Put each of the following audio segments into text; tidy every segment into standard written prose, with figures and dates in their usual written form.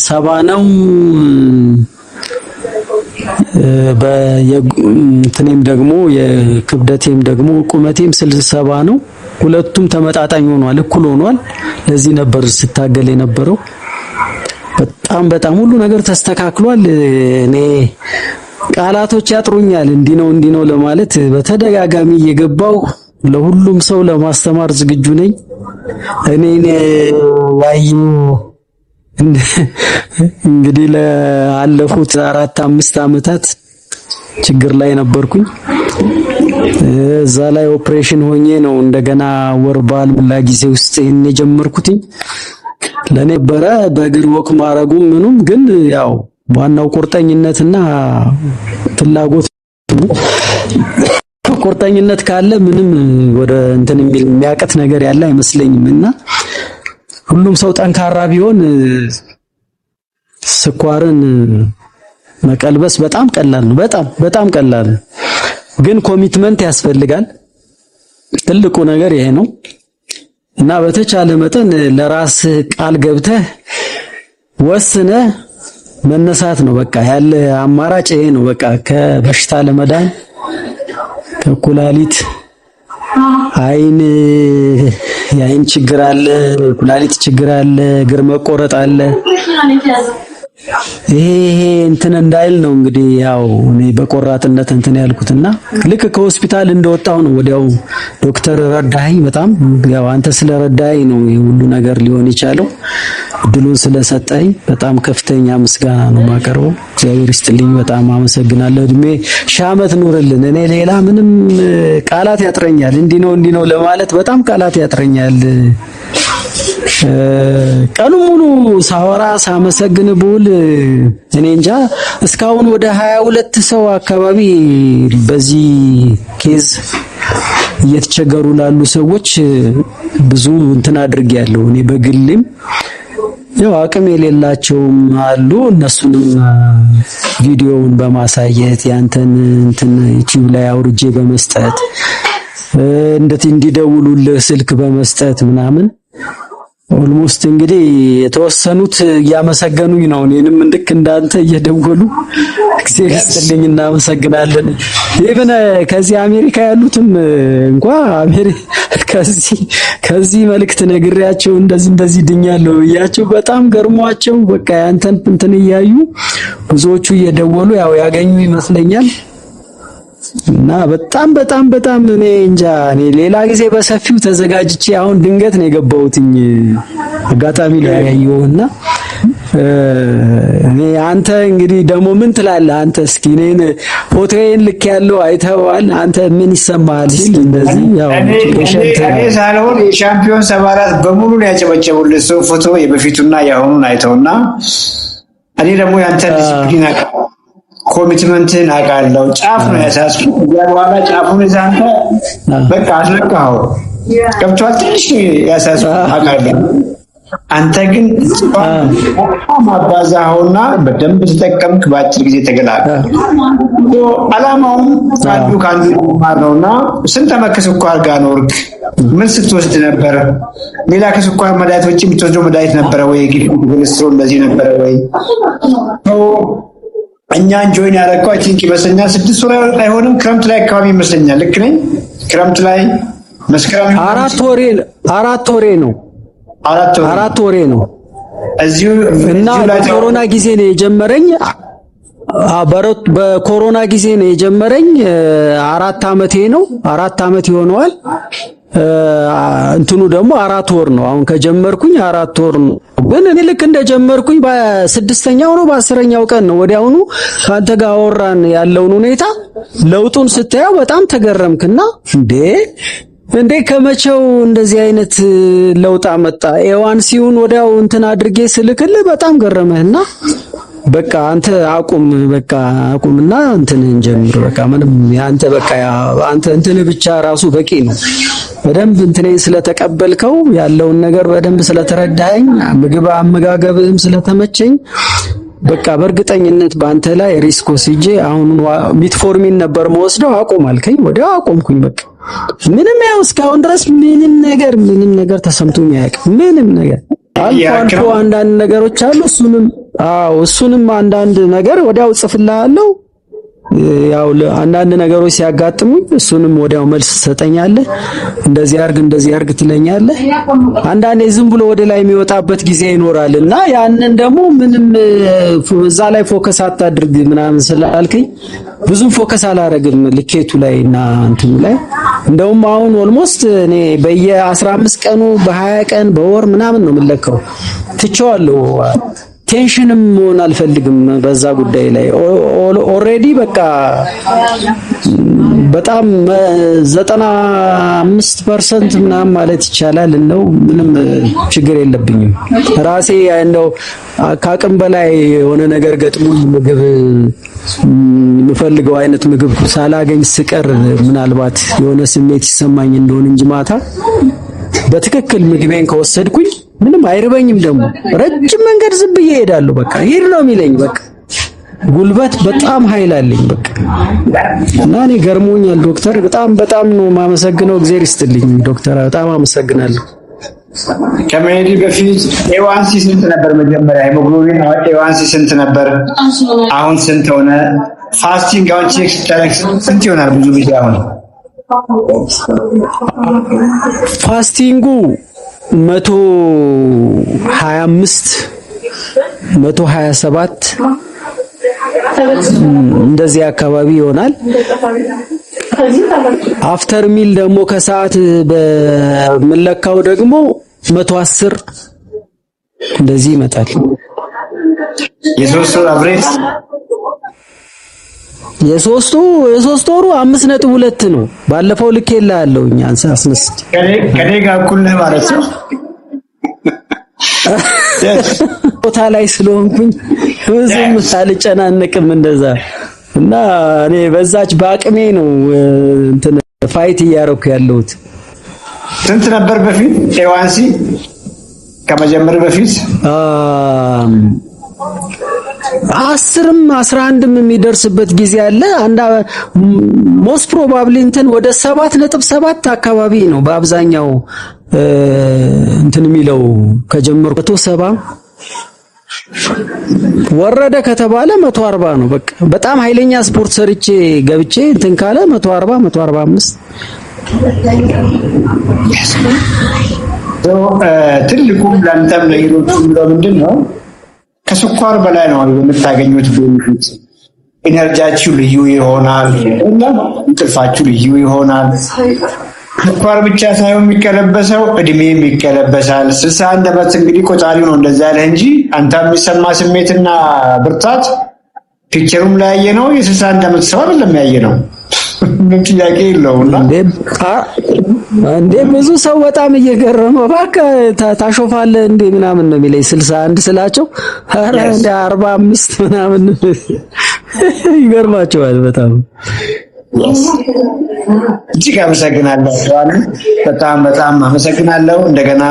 ሰባ ነው። በየእንትኔም ደግሞ የክብደቴም ደግሞ ቁመቴም 60 ነው። ሁለቱም ተመጣጣኝ ሆኗል፣ እኩል ሆኗል። ለዚህ ነበር ስታገል የነበረው። በጣም ሁሉ ነገር ተስተካክሏል። እኔ ቃላቶች ያጥሩኛል እንዲህ ነው ለማለት በተደጋጋሚ እየገባው ለሁሉም ሰው ለማስተማር ዝግጁ ነኝ። እኔን ያዩ እንግዲህ ለአለፉት 4-5 ዓመታት ችግር ላይ ነበርኩኝ። እዛ ላይ ኦፕሬሽን ሆኜ ነው እንደገና ወር ባልሞላ ጊዜ ውስጥ የጀመርኩትኝ። ለኔ በረ በእግር ወክ ማረጉ ምኑም ግን ያው ዋናው ቁርጠኝነትና ፍላጎት ነው። ቁርጠኝነት ካለ ምንም ወደ እንትን የሚያቀት ነገር ያለ አይመስለኝም። እና ሁሉም ሰው ጠንካራ ቢሆን ስኳርን መቀልበስ በጣም ቀላል ነው። በጣም ቀላል ነው። ግን ኮሚትመንት ያስፈልጋል። ትልቁ ነገር ይሄ ነው። እና በተቻለ መጠን ለራስ ቃል ገብተህ ወስነህ መነሳት ነው። በቃ ያለ አማራጭ ይሄ ነው። በቃ ከበሽታ ለመዳን ከኩላሊት የአይን ችግር አለ፣ ኩላሊት ችግር አለ፣ እግር መቆረጥ አለ። ይሄ እንትን እንዳይል ነው እንግዲህ ያው እኔ በቆራጥነት እንትን ያልኩትና ልክ ከሆስፒታል እንደወጣው ነው ወዲያው ዶክተር ረዳኸኝ። በጣም ያው አንተ ስለረዳኸኝ ነው ሁሉ ነገር ሊሆን የቻለው። እድሉን ስለሰጠኝ በጣም ከፍተኛ ምስጋና ነው ማቀርበው። እግዚአብሔር ይስጥልኝ፣ በጣም አመሰግናለሁ። እድሜ ሺህ ዓመት ኑርልን። እኔ ሌላ ምንም ቃላት ያጥረኛል። እንዲህ ነው ለማለት በጣም ቃላት ያጥረኛል። ቀኑ ሙሉ ሳወራ ሳመሰግን ብውል እኔ እንጃ እስካሁን ወደ 22 ሰው አካባቢ በዚህ ኬዝ እየተቸገሩ ላሉ ሰዎች ብዙ እንትን አድርጌያለሁ። እኔ በግልም ያው አቅም የሌላቸውም አሉ። እነሱንም ቪዲዮውን በማሳየት ያንተን እንትን ዩቲዩብ ላይ አውርጄ በመስጠት እንዲደውሉልህ ስልክ በመስጠት ምናምን ኦልሞስት እንግዲህ የተወሰኑት እያመሰገኑኝ ነው። እኔንም ልክ እንዳንተ እየደወሉ እግዚአብሔር ይስጥልኝ እናመሰግናለን። ኢቭን ከዚህ አሜሪካ ያሉትም እንኳን ከዚህ መልእክት ነግሬያቸው እንደዚህ ድኛለሁ እያቸው በጣም ገርሟቸው በቃ ያንተን እንትን እያዩ ብዙዎቹ እየደወሉ ያው ያገኙ ይመስለኛል። እና በጣም እኔ እንጃ እኔ ሌላ ጊዜ በሰፊው ተዘጋጅቼ አሁን ድንገት ነው የገባሁትኝ አጋጣሚ ላይ ያየውና እኔ አንተ እንግዲህ ደግሞ ምን ትላለህ? አንተ እስኪ እኔን ፎቶዬን ልክ ያለው አይተዋል። አንተ ምን ይሰማሃል? እስኪ እንደዚህ ያው እኔ ሳልሆን የሻምፒዮን 74 በሙሉ ነው ያጨበጨቡልህ ሰው ፎቶ የበፊቱና የአሁኑን አይተውና እኔ ደግሞ ያንተ ዲስፕሊን ኮሚትመንትን አውቃለሁ። ጫፍ ነው ያሳስኩት። በኋላ ጫፉን ይዛንተ በቃ አስለካው ገብቷል። ትንሽ ያሳስኩት አውቃለሁ። አንተ ግን ማባዛውና በደንብ ተጠቀምክ። በአጭር ጊዜ ተገላገል። አላማውም ካንዱ ማርነውና ስንት ዓመት ከስኳር ጋር ኖርክ? ምን ስትወስድ ነበር? ሌላ ከስኳር መድኃኒት ውጪ የምትወስደው መድኃኒት ነበረ ወይ? ኮሌስትሮል እንደዚህ ነበረ ወይ? እኛን ጆይን ያደረገው አይ ቲንክ ይመስለኛል 6 ወር አይሆንም፣ ክረምት ላይ አካባቢ ይመስለኛል። ልክ ነኝ? ክረምት ላይ መስከረም 4 ወሬ ነው እዚሁ እና በኮሮና ጊዜ ነው የጀመረኝ። በኮሮና ጊዜ ነው የጀመረኝ። 4 ዓመቴ ነው። 4 ዓመት ይሆነዋል። እንትኑ ደግሞ 4 ወር ነው። አሁን ከጀመርኩኝ 4 ወር ነው። ግን እኔ ልክ እንደጀመርኩኝ በ6ኛው ነው በ10ኛው ቀን ነው ወዲያውኑ ካንተ ጋር አወራን ያለውን ሁኔታ ለውጡን ስታየው በጣም ተገረምክና እንዴ ከመቼው እንደዚህ አይነት ለውጥ አመጣ? ኤዋንሲውን ወዲያው እንትን አድርጌ ስልክልህ በጣም ገረመህና በቃ አንተ አቁምና እንትን እንጀምር። በቃ ምንም ያንተ በቃ አንተ እንትን ብቻ ራሱ በቂ ነው። በደንብ እንትኔን ስለተቀበልከው ያለውን ነገር በደንብ ስለተረዳኸኝ ምግብ አመጋገብህም ስለተመቸኝ በቃ በእርግጠኝነት በአንተ ላይ ሪስክ ወስጄ አሁን ሚትፎርሚን ነበር መወስደው አቆም አልከኝ። ወዲያው አቆምኩኝ። በቃ ምንም ያው እስካሁን ድረስ ምንም ነገር ተሰምቶኝ አያውቅም። ምንም ነገር አልፎ አልፎ አንዳንድ ነገሮች አሉ። እሱንም አንዳንድ ነገር ወዲያው ጽፍልሃለሁ። ያው አንዳንድ ነገሮች ሲያጋጥሙኝ እሱንም ወዲያው መልስ ትሰጠኛለህ። እንደዚህ አርግ ትለኛለህ። አንዳንዴ ዝም ብሎ ወደ ላይ የሚወጣበት ጊዜ ይኖራልና ያንን ደግሞ ምንም እዛ ላይ ፎከስ አታድርግ ምናምን ስላልከኝ ብዙም ፎከስ አላረግም ልኬቱ ላይ እና እንትኑ ላይ። እንደውም አሁን ኦልሞስት እኔ በየ15 ቀኑ በ20 ቀን በወር ምናምን ነው የምለካው። ትቼዋለሁ። ቴንሽንም መሆን አልፈልግም በዛ ጉዳይ ላይ። ኦሬዲ በቃ በጣም 95% ምናምን ማለት ይቻላል ነው። ምንም ችግር የለብኝም። ራሴ እንደው ከአቅም በላይ የሆነ ነገር ገጥሞኝ ምግብ የምፈልገው አይነት ምግብ ሳላገኝ ስቀር ምናልባት የሆነ ስሜት ይሰማኝ እንደሆነ እንጂ ማታ በትክክል ምግቤን ከወሰድኩኝ ምንም አይርበኝም። ደግሞ ረጅም መንገድ ዝም ብዬ እሄዳለሁ። በቃ ሂድ ነው የሚለኝ። በቃ ጉልበት በጣም ኃይል አለኝ። በቃ እና እኔ ገርሞኛል ዶክተር። በጣም ነው የማመሰግነው። እግዚአብሔር ይስጥልኝ ዶክተር፣ በጣም አመሰግናለሁ። ከመሄድ በፊት ኤዋንሲ ስንት ነበር? መጀመሪያ ሄሞግሎቢን ኤዋንሲ ስንት ነበር? አሁን ስንት ሆነ? ፋስቲንግ አሁን ቼክ ስታደርግ ስንት ይሆናል? ብዙ ጊዜ አሁን ፋስቲንጉ 125 127 እንደዚህ አካባቢ ይሆናል። አፍተር ሚል ደግሞ ከሰዓት በመለካው ደግሞ 110 እንደዚህ ይመጣል። የሶስት ወር አብሬጅ የሶስት ወሩ 5.2 ነው። ባለፈው ልኬልሃለሁ እኛ አስነስቼ ከኔ ጋር እኩል ነህ ማለት ነው። ቦታ ላይ ስለሆንኩኝ ብዙም አልጨናነቅም እንደዛ። እና እኔ በዛች በአቅሜ ነው እንትን ፋይት እያደረኩ ያለሁት። ስንት ነበር በፊት ኤዋንሲ ከመጀመር በፊት? 10ም 11ም የሚደርስበት ጊዜ አለ። ሞስት ፕሮባብሊ እንትን ወደ 7.7 አካባቢ ነው በአብዛኛው እንትን የሚለው ከጀመርኩ 170 ወረደ ከተባለ 140 ነው። በቃ በጣም ኃይለኛ ስፖርት ሰርቼ ገብቼ እንትን ካለ 140 145 ትልቁ ለአንተም ለሌሎችም ምንድን ነው ከስኳር በላይ ነው የምታገኙት ቤኒፊት። ኢነርጂያችሁ ልዩ ይሆናል፣ እንቅልፋችሁ ልዩ ይሆናል። ስኳር ብቻ ሳይሆን የሚቀለበሰው እድሜም ይቀለበሳል። 61 ዓመት እንግዲህ ቆጣሪው ነው እንደዛ ያለ እንጂ አንተ የሚሰማ ስሜትና ብርታት ፒክቸሩም ላይ ያየ ነው። የ61 ዓመት ሰው አይደለም ያየ ነው። ምን ጥያቄ የለውም። እንዴ ብዙ ሰው በጣም እየገረመው እባክህ ታሾፋለህ እንዴ ምናምን ነው የሚለኝ 61 ስላቸው ኧረ እንደ 45 ምናምን ይገርማቸዋል በጣም። እጅግ አመሰግናለሁ። በጣም አመሰግናለሁ። እንደገና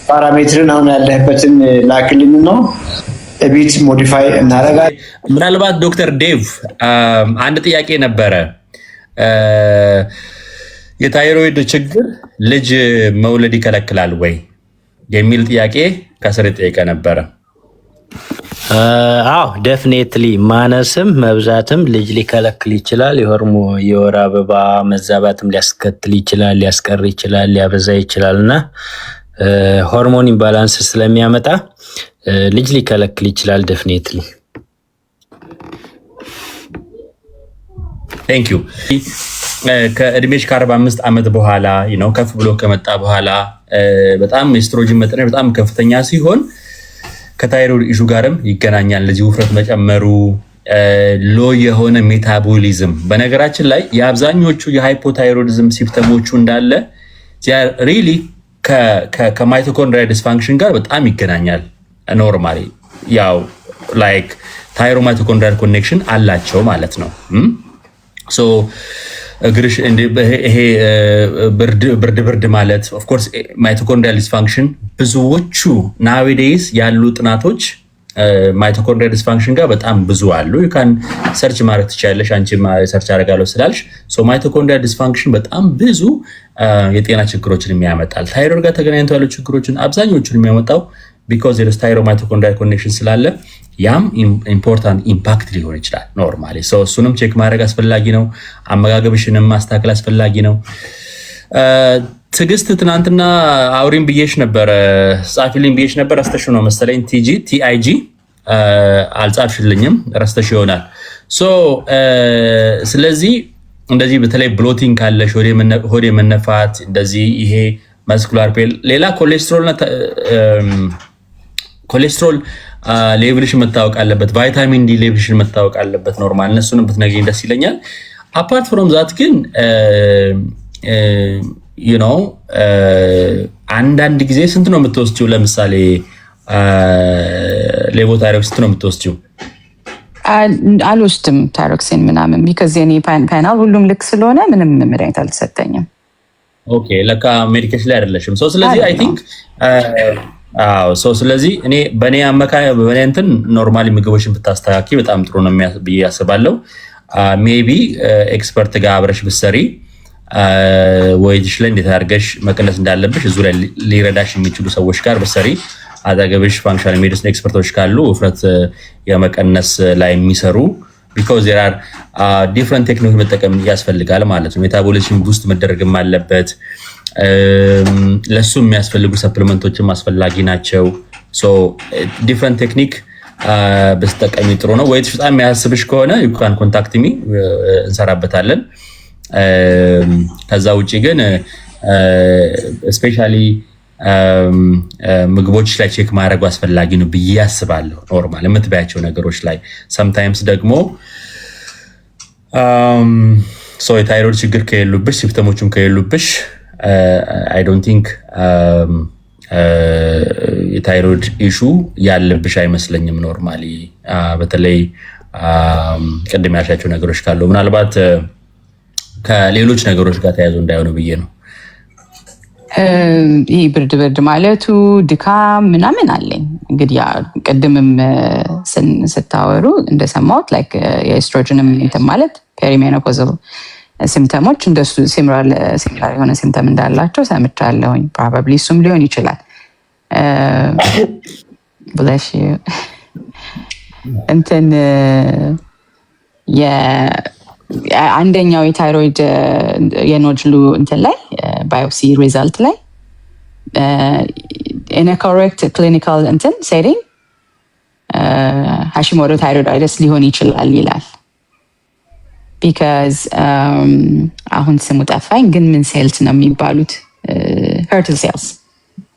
ፓራሜትርን አሁን ያለህበትን ላክልኝ ነው እቤት ሞዲፋይ እናደርጋለን። ምናልባት ዶክተር ዴቭ አንድ ጥያቄ ነበረ። የታይሮይድ ችግር ልጅ መውለድ ይከለክላል ወይ የሚል ጥያቄ ከስር የጠየቀ ነበረ። አዎ ዴፊኔትሊ ማነስም መብዛትም ልጅ ሊከለክል ይችላል። የወር አበባ መዛባትም ሊያስከትል ይችላል፣ ሊያስቀር ይችላል፣ ሊያበዛ ይችላል እና ሆርሞን ኢምባላንስ ስለሚያመጣ ልጅ ሊከለክል ይችላል ዴፊኔትሊ። ቴንክ ዩ። ከእድሜሽ ከ45 ዓመት በኋላ ነው ከፍ ብሎ ከመጣ በኋላ በጣም ኤስትሮጅን መጠን በጣም ከፍተኛ ሲሆን ከታይሮይድ ኢሹ ጋርም ይገናኛል። ለዚህ ውፍረት መጨመሩ፣ ሎ የሆነ ሜታቦሊዝም። በነገራችን ላይ የአብዛኞቹ የሃይፖታይሮይዲዝም ሲምፕተሞቹ እንዳለ ሪሊ ከማይቶኮንድሪያ ዲስፋንክሽን ጋር በጣም ይገናኛል። ኖርማሊ ያው ላይክ ታይሮ ማይቶኮንድሪያል ኮኔክሽን አላቸው ማለት ነው። ሶ እግርሽ ይሄ ብርድ ማለት ኦፍኮርስ ማይቶኮንድሪያል ዲስፋንክሽን ብዙዎቹ ናዌዴይስ ያሉ ጥናቶች ማይቶኮንድሪያ ዲስፋንክሽን ጋር በጣም ብዙ አሉ። ዩካን ሰርች ማድረግ ትችላለሽ። አንቺ ሰርች አደርጋለሁ ስላልሽ ማይቶኮንድሪያ ዲስፋንክሽን በጣም ብዙ የጤና ችግሮችን የሚያመጣል። ታይሮይድ ጋር ተገናኝተው ያሉ ችግሮችን አብዛኞቹን የሚያመጣው ቢኮዝ የስ ታይሮ ማይቶኮንድሪያ ኮኔክሽን ስላለ ያም ኢምፖርታንት ኢምፓክት ሊሆን ይችላል። ኖርማሊ እሱንም ቼክ ማድረግ አስፈላጊ ነው። አመጋገብሽንም ማስተካከል አስፈላጊ ነው። ትግስት ትናንትና አውሪን ብዬሽ ነበር፣ ጻፊልኝ ብዬሽ ነበር። ረስተሽ ነው መሰለኝ። TIG አልጻፍሽልኝም፣ ረስተሽ ይሆናል። ስለዚህ እንደዚህ በተለይ ብሎቲንግ ካለሽ ሆዴ መነፋት፣ እንደዚህ ይሄ መስኩላር ፔል፣ ሌላ ኮሌስትሮል ሌቭልሽን መታወቅ አለበት። ቫይታሚን ዲ ሌቭልሽን መታወቅ አለበት። ኖርማል እነሱንም ብትነግሪኝ ደስ ይለኛል። አፓርት ፍሮም ዛት ግን አንዳንድ ጊዜ ስንት ነው የምትወስጂው? ለምሳሌ ሌቮታይሮክስ ስንት ነው የምትወስጂው? አልወስድም ታይሮክሲን ምናምን ቢካዝ የኔ ፓናል ሁሉም ልክ ስለሆነ ምንም መድኃኒት አልተሰጠኝም። ኦኬ ለካ ሜዲኬሽን ላይ አይደለሽም። ስለዚህ አይ ቲንክ ስለዚህ እኔ በእኔ እንትን ኖርማሊ ምግቦችን ብታስተካኪ በጣም ጥሩ ነው ብዬ አስባለሁ። ሜቢ ኤክስፐርት ጋር አብረሽ ብትሰሪ ወይሽ ላይ እንዴት አድርገሽ መቀነስ እንዳለብሽ እዙ ላይ ሊረዳሽ የሚችሉ ሰዎች ጋር ብትሰሪ፣ አጠገብሽ ፋንክሽናል ሜዲሲን ኤክስፐርቶች ካሉ ውፍረት የመቀነስ ላይ የሚሰሩ ቢኮዝ ዜር አር ዲፍረንት ቴክኒክ መጠቀም ያስፈልጋል ማለት ነው። ሜታቦሊዝም ቡስት መደረግም አለበት። ለሱ የሚያስፈልጉ ሰፕሊመንቶችም አስፈላጊ ናቸው። ዲፍረንት ቴክኒክ በስተቀሚ ጥሩ ነው። ወይስ በጣም የሚያስብሽ ከሆነ ዩ ካን ኮንታክት ሚ እንሰራበታለን። ከዛ ውጪ ግን ስፔሻሊ ምግቦች ላይ ቼክ ማድረግ አስፈላጊ ነው ብዬ አስባለሁ። ኖርማል የምትበያቸው ነገሮች ላይ ሰምታይምስ ደግሞ የታይሮይድ ችግር ከሌሉብሽ ሲምፕተሞቹም ከሌሉብሽ አይ ዶንት ቲንክ የታይሮይድ ኢሹ ያለብሽ አይመስለኝም። ኖርማሊ በተለይ ቅድም ያልሻቸው ነገሮች ካሉ ምናልባት ከሌሎች ነገሮች ጋር ተያይዞ እንዳይሆኑ ብዬ ነው። ይህ ብርድ ማለቱ ድካም ምናምን አለኝ። እንግዲህ ቅድምም ስታወሩ እንደሰማሁት ላይክ የኤስትሮጅንም እንትን ማለት ፔሪሜኖፖዛል ሲምፕተሞች እንደሱ ሲሚላር የሆነ ሲምፕተም እንዳላቸው ሰምቻለሁኝ። ፕሮባብሊ እሱም ሊሆን ይችላል። ብለሽ እንትን አንደኛው የታይሮይድ የኖድሉ እንትን ላይ ባዮፕሲ ሪዛልት ላይ ኢን ኮሬክት ክሊኒካል እንትን ሴቲንግ ሃሺሞቶ ታይሮይዳይተስ ሊሆን ይችላል ይላል። ቢካዝ አሁን ስሙ ጠፋኝ፣ ግን ምን ሴልስ ነው የሚባሉት ሄርትል ሴልስ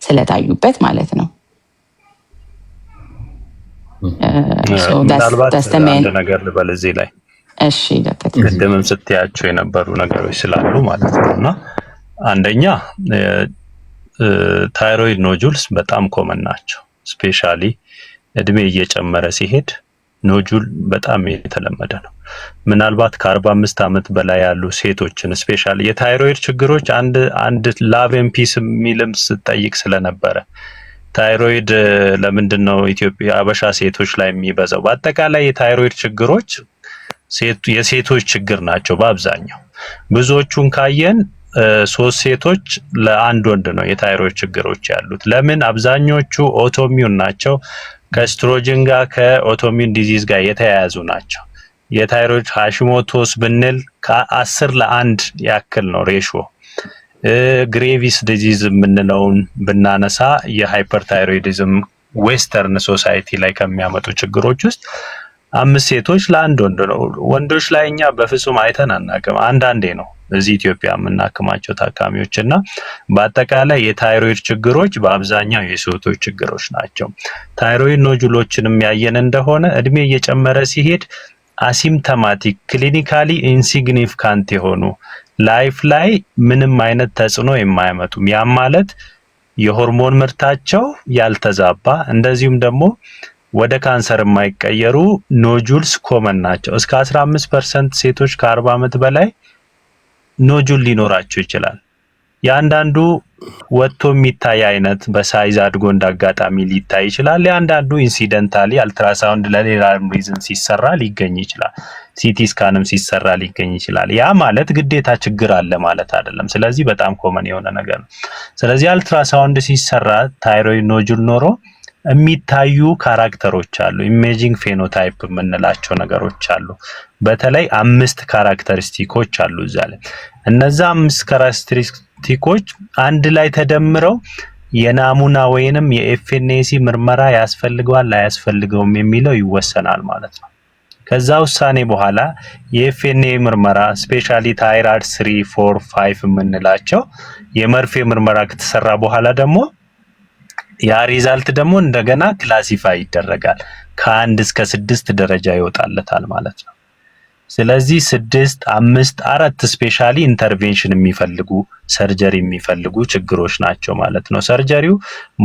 ስለታዩበት ማለት ነው። ምናልባት አንድ ነገር ልበል እዚህ ላይ እሺ ቅድምም ስትያቸው የነበሩ ነገሮች ስላሉ ማለት ነው። እና አንደኛ ታይሮይድ ኖጁልስ በጣም ኮመን ናቸው። ስፔሻሊ እድሜ እየጨመረ ሲሄድ ኖጁል በጣም የተለመደ ነው። ምናልባት ከ45 ዓመት በላይ ያሉ ሴቶችን ስፔሻሊ የታይሮይድ ችግሮች አንድ ላቭን ፒስ የሚልም ስጠይቅ ስለነበረ ታይሮይድ ለምንድን ነው ኢትዮጵያ አበሻ ሴቶች ላይ የሚበዛው? በአጠቃላይ የታይሮይድ ችግሮች የሴቶች ችግር ናቸው በአብዛኛው። ብዙዎቹን ካየን 3 ሴቶች ለአንድ ወንድ ነው የታይሮይድ ችግሮች ያሉት። ለምን? አብዛኞቹ ኦቶሚዩን ናቸው። ከኤስትሮጅን ጋር ከኦቶሚዩን ዲዚዝ ጋር የተያያዙ ናቸው። የታይሮይድ ሃሺሞቶስ ብንል ከ10 ለ1 ያክል ነው ሬሾ። ግሬቪስ ዲዚዝ የምንለውን ብናነሳ የሃይፐርታይሮይዲዝም ዌስተርን ሶሳይቲ ላይ ከሚያመጡ ችግሮች ውስጥ 5 ሴቶች ለ1 ወንድ ነው። ወንዶች ላይ እኛ በፍጹም አይተን አናውቅም። አንዳንዴ ነው እዚህ ኢትዮጵያ የምናክማቸው ታካሚዎች እና በአጠቃላይ የታይሮይድ ችግሮች በአብዛኛው የሴቶች ችግሮች ናቸው። ታይሮይድ ኖጁሎችንም ያየን እንደሆነ እድሜ እየጨመረ ሲሄድ አሲምፕቶማቲክ ክሊኒካሊ ኢንሲግኒፊካንት የሆኑ ላይፍ ላይ ምንም አይነት ተጽዕኖ የማያመጡም፣ ያም ማለት የሆርሞን ምርታቸው ያልተዛባ እንደዚሁም ደግሞ ወደ ካንሰር የማይቀየሩ ኖጁልስ ኮመን ናቸው። እስከ 15% ሴቶች ከ40 ዓመት በላይ ኖጁል ሊኖራቸው ይችላል። ያንዳንዱ ወጥቶ የሚታይ አይነት በሳይዝ አድጎ እንዳጋጣሚ ሊታይ ይችላል። ያንዳንዱ ኢንሲደንታሊ አልትራሳውንድ ለሌላ ሪዝን ሲሰራ ሊገኝ ይችላል። ሲቲ ስካንም ሲሰራ ሊገኝ ይችላል። ያ ማለት ግዴታ ችግር አለ ማለት አይደለም። ስለዚህ በጣም ኮመን የሆነ ነገር ነው። ስለዚህ አልትራሳውንድ ሲሰራ ታይሮይድ ኖጁል ኖሮ የሚታዩ ካራክተሮች አሉ። ኢሜጂንግ ፌኖታይፕ የምንላቸው ነገሮች አሉ። በተለይ 5 ካራክተሪስቲኮች አሉ እዛ ላይ። እነዛ 5 ካራክተሪስቲኮች አንድ ላይ ተደምረው የናሙና ወይንም የኤፍኤንኤሲ ምርመራ ያስፈልገዋል አያስፈልገውም የሚለው ይወሰናል ማለት ነው። ከዛ ውሳኔ በኋላ የኤፍኤንኤ ምርመራ ስፔሻሊ ታይራይድ 3 4 5 የምንላቸው የመርፌ ምርመራ ከተሰራ በኋላ ደግሞ ያ ሪዛልት ደግሞ እንደገና ክላሲፋይ ይደረጋል። ከ1 እስከ 6 ደረጃ ይወጣለታል ማለት ነው። ስለዚህ 6 5 4 ስፔሻሊ ኢንተርቬንሽን የሚፈልጉ ሰርጀሪ የሚፈልጉ ችግሮች ናቸው ማለት ነው። ሰርጀሪው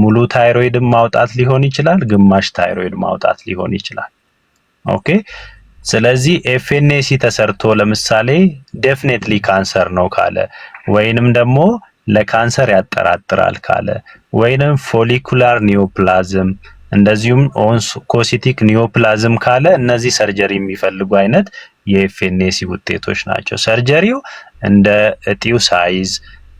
ሙሉ ታይሮይድ ማውጣት ሊሆን ይችላል፣ ግማሽ ታይሮይድ ማውጣት ሊሆን ይችላል። ኦኬ። ስለዚህ ኤፍኤንኤሲ ተሰርቶ ለምሳሌ ዴፊኔትሊ ካንሰር ነው ካለ ወይንም ደግሞ ለካንሰር ያጠራጥራል ካለ ወይንም ፎሊኩላር ኒዮፕላዝም እንደዚሁም ኦንኮሲቲክ ኒዮፕላዝም ካለ እነዚህ ሰርጀሪ የሚፈልጉ አይነት የኤፍኤንኤሲ ውጤቶች ናቸው። ሰርጀሪው እንደ እጢው ሳይዝ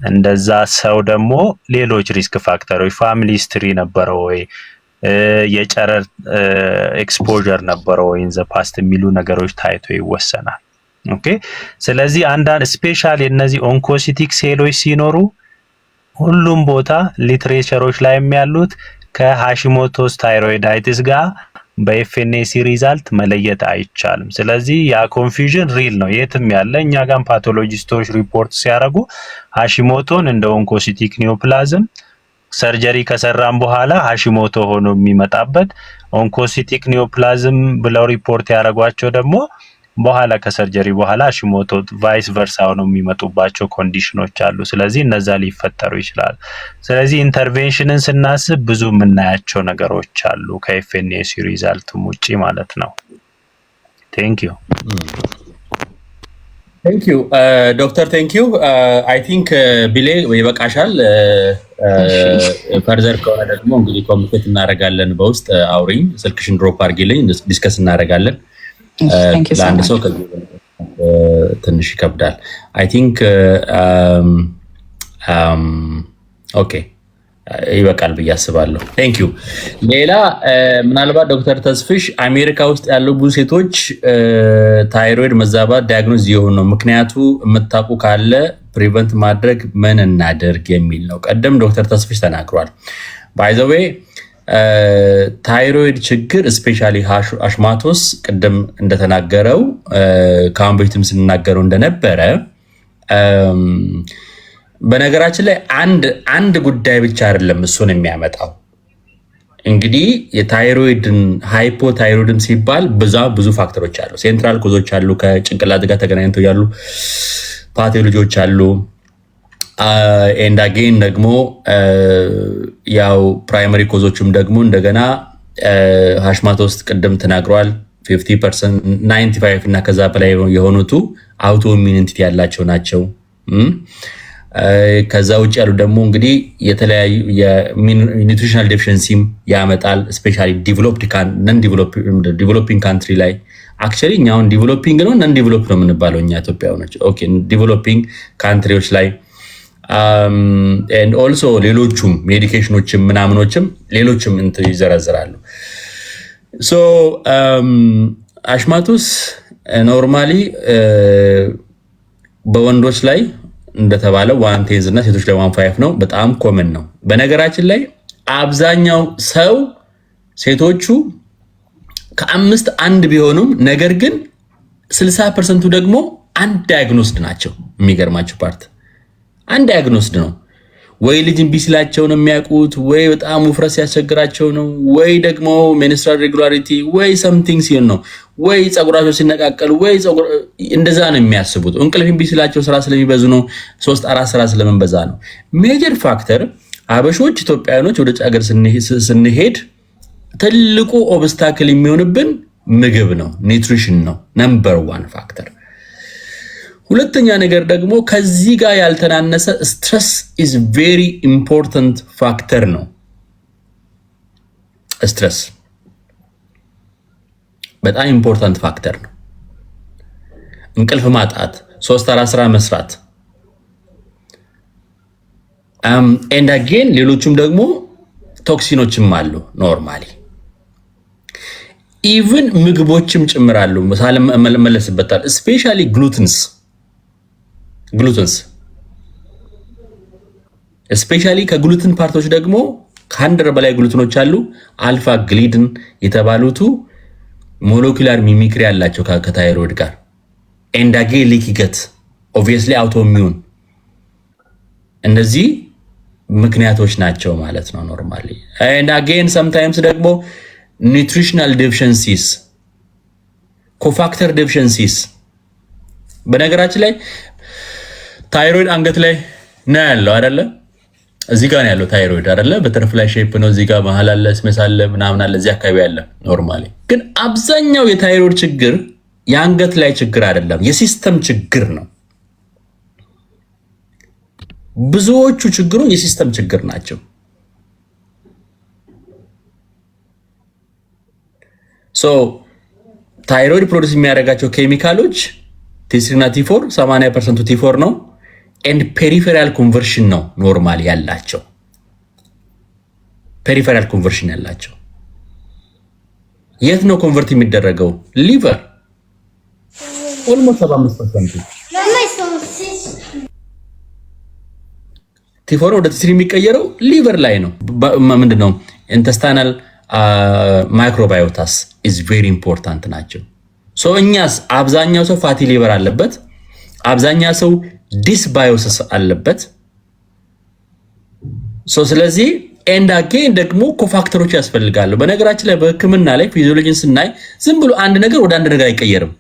እንደዛ ሰው ደግሞ ሌሎች ሪስክ ፋክተሮች ፋሚሊ ሂስትሪ ነበረው ወይ የጨረር ኤክስፖዠር ነበረው ወይ ኢን ዘ ፓስት የሚሉ ነገሮች ታይቶ ይወሰናል። ኦኬ። ስለዚህ አንዳንድ ስፔሻል የነዚህ ኦንኮሲቲክ ሴሎች ሲኖሩ ሁሉም ቦታ ሊትሬቸሮች ላይ ያሉት ከሃሺሞቶስ ታይሮይዳይቲስ ጋር በኤፍኤንኤሲ ሪዛልት መለየት አይቻልም። ስለዚህ ያ ኮንፊውዥን ሪል ነው የትም ያለ። እኛ ጋር ፓቶሎጂስቶች ሪፖርት ሲያደርጉ ሃሺሞቶን እንደ ኦንኮሲቲክ ኒዮፕላዝም ሰርጀሪ ከሰራም በኋላ ሃሺሞቶ ሆኖ የሚመጣበት ኦንኮሲቲክ ኒዮፕላዝም ብለው ሪፖርት ያደርጓቸው ደግሞ በኋላ ከሰርጀሪ በኋላ ሃሺሞቶ ቫይስ ቨርሳ ሆኖ የሚመጡባቸው ኮንዲሽኖች አሉ። ስለዚህ እነዛ ሊፈጠሩ ይችላል። ስለዚህ ኢንተርቬንሽንን ስናስብ ብዙ የምናያቸው ነገሮች አሉ ከኤፍኤንኤሲ ሪዛልቱም ውጪ ማለት ነው። ቴንክ ዩ ዶክተር ቴንክ ዩ። አይ ቲንክ ቢሌ ይበቃሻል። ፈርዘር ከሆነ ደግሞ እንግዲህ ኮሚኒኬት እናደርጋለን። በውስጥ አውሪኝ፣ ስልክሽን ድሮፕ አድርጊልኝ፣ ዲስከስ እናደርጋለን። ለአንድ ሰው ትንሽ ይከብዳል። አይ ቲንክ ኦኬ ይበቃል ብዬ አስባለሁ። ቴንክ ዩ። ሌላ ምናልባት ዶክተር ተስፍሽ አሜሪካ ውስጥ ያሉ ብዙ ሴቶች ታይሮይድ መዛባት ዲያግኖዝ የሆኑ ነው። ምክንያቱ የምታውቁ ካለ ፕሪቨንት ማድረግ ምን እናደርግ የሚል ነው። ቀደም ዶክተር ተስፍሽ ተናግሯል። ባይ ዘ ዌይ ታይሮይድ ችግር ስፔሻሊ ሃሺሞቶስ ቅድም እንደተናገረው ከአሁን በፊትም ስንናገረው እንደነበረ በነገራችን ላይ አንድ ጉዳይ ብቻ አይደለም እሱን የሚያመጣው። እንግዲህ የታይሮይድን ሃይፖታይሮይድም ሲባል ብዙ ፋክተሮች አሉ። ሴንትራል ኮዞች አሉ፣ ከጭንቅላት ጋር ተገናኝተው ያሉ ፓቶሎጂዎች አሉ። ኤንድ አጌን ደግሞ ያው ፕራይመሪ ኮዞችም ደግሞ እንደገና ሃሺሞቶስ ቅድም ተናግሯል 50% 95 እና ከዛ በላይ የሆኑቱ አውቶ ኢሚዩኒቲ ያላቸው ናቸው። ከዛ ውጭ ያሉ ደግሞ እንግዲህ የተለያዩ የኒውትሪሽናል ዴፊሽንሲም ያመጣል። ስፔሻሊ ዲቨሎፒንግ ካንትሪ ላይ አክቹዋሊ እኛ አሁን ዲቨሎፒንግ ነው ነን ዲቨሎፕ ነው የምንባለው እኛ ኢትዮጵያውያኖች። ኦኬ ዲቨሎፒንግ ካንትሪዎች ላይ and also ሌሎችም ሜዲኬሽኖችም ምናምኖችም ሌሎችም ይዘረዝራሉ። ሶ ሃሺሞቶስ ኖርማሊ በወንዶች ላይ እንደተባለው 1/10 እና ሴቶች ላይ 1/5 ነው። በጣም ኮመን ነው። በነገራችን ላይ አብዛኛው ሰው ሴቶቹ ከ5 1 ቢሆኑም ነገር ግን 60% ደግሞ አንድ ዳያግኖስድ ናቸው። የሚገርማቸው ፓርት አንድ ዳያግኖስድ ነው። ወይ ልጅ እምቢ ሲላቸው ነው የሚያውቁት፣ ወይ በጣም ውፍረት ሲያስቸግራቸው ነው፣ ወይ ደግሞ ሜንስትራል ሬጉላሪቲ ወይ ሰምቲንግ ሲሆን ነው፣ ወይ ጸጉራቸው ሲነቃቀል ወይ እንደዛ ነው የሚያስቡት። እንቅልፍ እምቢ ሲላቸው ስራ ስለሚበዙ ነው፣ 3-4 ስራ ስለምንበዛ ነው። ሜጀር ፋክተር አበሾች ኢትዮጵያውያኖች ወደ ሀገር ስንሄድ ትልቁ ኦብስታክል የሚሆንብን ምግብ ነው፣ ኒውትሪሽን ነው ነምበር 1 ፋክተር። ሁለተኛ ነገር ደግሞ ከዚህ ጋር ያልተናነሰ ስትረስ ኢዝ ቬሪ ኢምፖርታንት ፋክተር ነው። ስትረስ በጣም ኢምፖርታንት ፋክተር ነው። እንቅልፍ ማጣት፣ 3-4 ስራ መስራት ኤንድ አጌን ሌሎችም ደግሞ ቶክሲኖችም አሉ። ኖርማሊ ኢቭን ምግቦችም ጭምራሉ። ምሳሌ መለስበታል። ስፔሻሊ ግሉተንስ ስፔሻሊ ከግሉተን ፓርቶች ደግሞ ከ100 በላይ ግሉተኖች አሉ። አልፋ ግሊድን የተባሉቱ ሞለኪውላር ሚሚክሪ ያላቸው ከታይሮይድ ጋር ኤንዳጌ ሊኪገት ኦብቪየስሊ አውቶሚዩን እነዚህ ምክንያቶች ናቸው ማለት ነው ኖርማሊ። ኤንድ አጌን ሰምታይምስ ደግሞ ኒውትሪሽናል ዴፊሽንሲስ፣ ኮፋክተር ዴፊሽንሲስ። በነገራችን ላይ ታይሮይድ አንገት ላይ ነው ያለው አይደለ? እዚህ ጋር ነው ያለው ታይሮይድ አይደለ? በተርፍላይ ሼፕ ነው። እዚህ ጋር መሀል አለ፣ ስሜስ አለ፣ ምናምን አለ፣ እዚህ አካባቢ አለ ኖርማሊ። ግን አብዛኛው የታይሮይድ ችግር የአንገት ላይ ችግር አይደለም፣ የሲስተም ችግር ነው። ብዙዎቹ ችግሮች የሲስተም ችግር ናቸው። ሶ ታይሮይድ ፕሮዲስ የሚያደርጋቸው ኬሚካሎች ቲ3 እና ቲ4 80% ቲ4 ነው ኤንድ ፔሪፌራል ኮንቨርሽን ነው ኖርማል ያላቸው። ፔሪፌራል ኮንቨርሽን ያላቸው የት ነው ኮንቨርት የሚደረገው? ሊቨር ኦልሞስት 75% ቲ4 ወደ ቲ3 የሚቀየረው ሊቨር ላይ ነው። ምንድነው ኢንተስታይናል ማይክሮባዮታስ ኢዝ ቬሪ ኢምፖርታንት ናቸው። ሶ እኛስ አብዛኛው ሰው ፋቲ ሊቨር አለበት፣ አብዛኛው ሰው ዲስባዮሲስ አለበት። ሶ ስለዚህ ኤንድ አጌን ደግሞ ኮፋክተሮች ያስፈልጋሉ። በነገራችን ላይ በሕክምና ላይ ፊዚዮሎጂን ስናይ ዝም ብሎ አንድ ነገር ወደ አንድ ነገር አይቀየርም።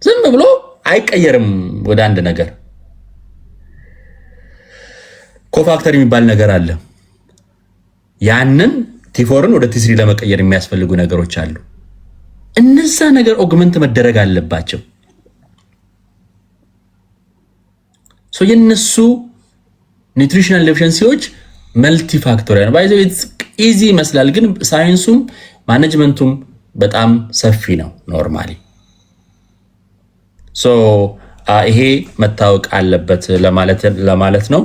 ዝም ብሎ አይቀየርም ወደ አንድ ነገር። ኮፋክተር የሚባል ነገር አለ። ያንን ቲ4ን ወደ ቲ3 ለመቀየር የሚያስፈልጉ ነገሮች አሉ። እነዛ ነገር ኦግመንት መደረግ አለባቸው። ሶ የነሱ ኒውትሪሽናል ዴፊሽንሲዎች መልቲ ፋክቶሪያል ባይዘ ኢዚ ይመስላል፣ ግን ሳይንሱም ማኔጅመንቱም በጣም ሰፊ ነው ኖርማሊ። ሶ ይሄ መታወቅ አለበት ለማለት ነው።